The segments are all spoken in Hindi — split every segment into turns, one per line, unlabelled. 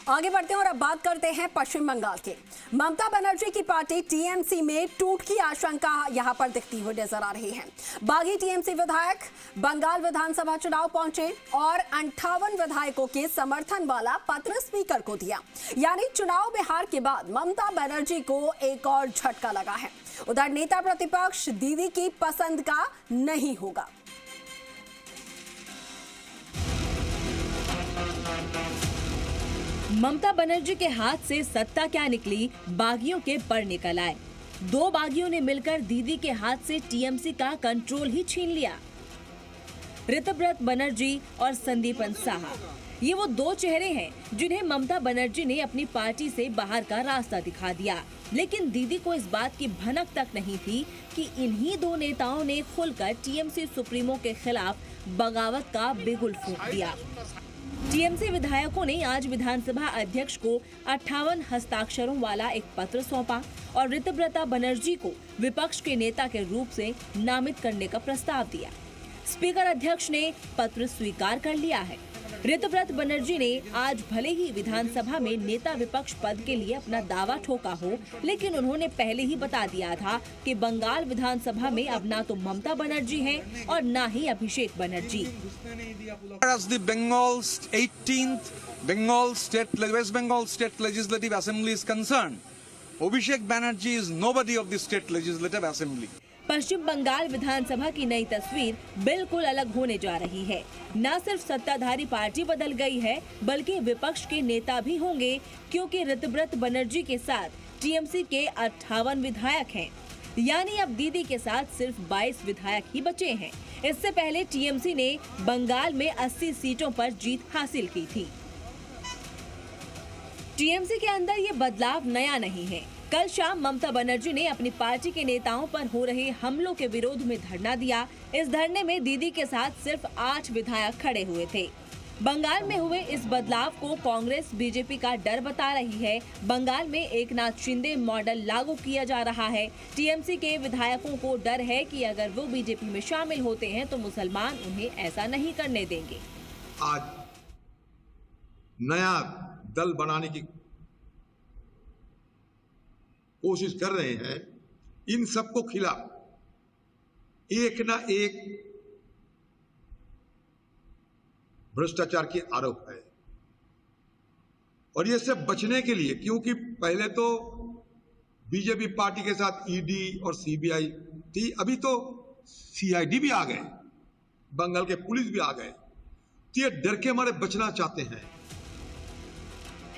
आगे बढ़ते हैं और अब बात करते हैं पश्चिम बंगाल के। ममता बनर्जी की पार्टी टीएमसी में टूट की आशंका यहां पर दिखती हुई नजर आ रही है। बागी टीएमसी विधायक बंगाल विधानसभा चुनाव पहुंचे और 58 विधायकों के समर्थन वाला पत्र स्पीकर को दिया। यानी चुनाव में हार के बाद ममता बनर्जी को एक और झटका लगा है। उधर नेता प्रतिपक्ष दीदी की पसंद का नहीं होगा।
ममता बनर्जी के हाथ से सत्ता क्या निकली, बागियों के पर निकल आए। दो बागियों ने मिलकर दीदी के हाथ से टीएमसी का कंट्रोल ही छीन लिया। ऋतव्रत बनर्जी और संदीपन साहा, ये वो दो चेहरे हैं जिन्हें ममता बनर्जी ने अपनी पार्टी से बाहर का रास्ता दिखा दिया। लेकिन दीदी को इस बात की भनक तक नहीं थी कि इन्हीं दो नेताओं ने खुलकर टीएमसी सुप्रीमो के खिलाफ बगावत का बिगुल फूंक दिया। टीएमसी विधायकों ने आज विधानसभा अध्यक्ष को 58 हस्ताक्षरों वाला एक पत्र सौंपा और ऋतव्रता बनर्जी को विपक्ष के नेता के रूप से नामित करने का प्रस्ताव दिया। स्पीकर अध्यक्ष ने पत्र स्वीकार कर लिया है। ऋतव्रत बनर्जी ने आज भले ही विधानसभा में नेता विपक्ष पद के लिए अपना दावा ठोका हो, लेकिन उन्होंने पहले ही बता दिया था कि बंगाल विधानसभा में अब ना तो ममता बनर्जी हैं और ना ही Abhishek Banerjee.
As the West Bengal State Legislative Assembly is concerned, Abhishek Banerjee is nobody of the State Legislative Assembly.
पश्चिम बंगाल विधानसभा की नई तस्वीर बिल्कुल अलग होने जा रही है। न सिर्फ सत्ताधारी पार्टी बदल गई है, बल्कि विपक्ष के नेता भी होंगे, क्योंकि ऋतव्रत बनर्जी के साथ टीएमसी के 58 विधायक हैं। यानी अब दीदी के साथ सिर्फ 22 विधायक ही बचे हैं। इससे पहले टीएमसी ने बंगाल में 80 सीटों पर जीत हासिल की थी। टीएमसी के अंदर ये बदलाव नया नहीं है। कल शाम ममता बनर्जी ने अपनी पार्टी के नेताओं पर हो रहे हमलों के विरोध में धरना दिया। इस धरने में दीदी के साथ सिर्फ 8 विधायक खड़े हुए थे। बंगाल में हुए इस बदलाव को कांग्रेस बीजेपी का डर बता रही है। बंगाल में एकनाथ शिंदे मॉडल लागू किया जा रहा है। टीएमसी के विधायकों को डर है कि अगर वो बीजेपी में शामिल होते हैं तो मुसलमान उन्हें ऐसा नहीं करने देंगे।
आज नया दल बनाने की कोशिश कर रहे हैं। इन सबको खिलाफ एक ना एक भ्रष्टाचार के आरोप है और ये सब बचने के लिए, क्योंकि पहले तो बीजेपी पार्टी के साथ ईडी और सीबीआई थी, अभी तो सीआईडी भी आ गए, बंगाल के पुलिस भी आ गए, तो ये डर के मारे बचना चाहते हैं।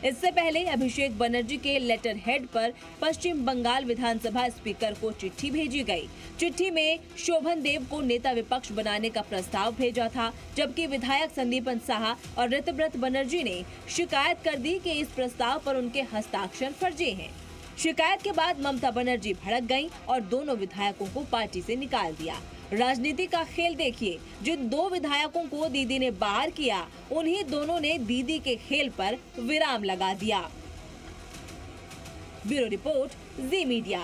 इससे पहले अभिषेक बनर्जी के लेटर हेड पर पश्चिम बंगाल विधानसभा स्पीकर को चिट्ठी भेजी गई। चिट्ठी में शोभन देव को नेता विपक्ष बनाने का प्रस्ताव भेजा था, जबकि विधायक संदीपन साहा और ऋतव्रत बनर्जी ने शिकायत कर दी कि इस प्रस्ताव पर उनके हस्ताक्षर फर्जी हैं। शिकायत के बाद ममता बनर्जी भड़क गईं और दोनों विधायकों को पार्टी से निकाल दिया। राजनीति का खेल देखिए, जिन दो विधायकों को दीदी ने बाहर किया, उन्हीं दोनों ने दीदी के खेल पर विराम लगा दिया। ब्यूरो रिपोर्ट, जी मीडिया।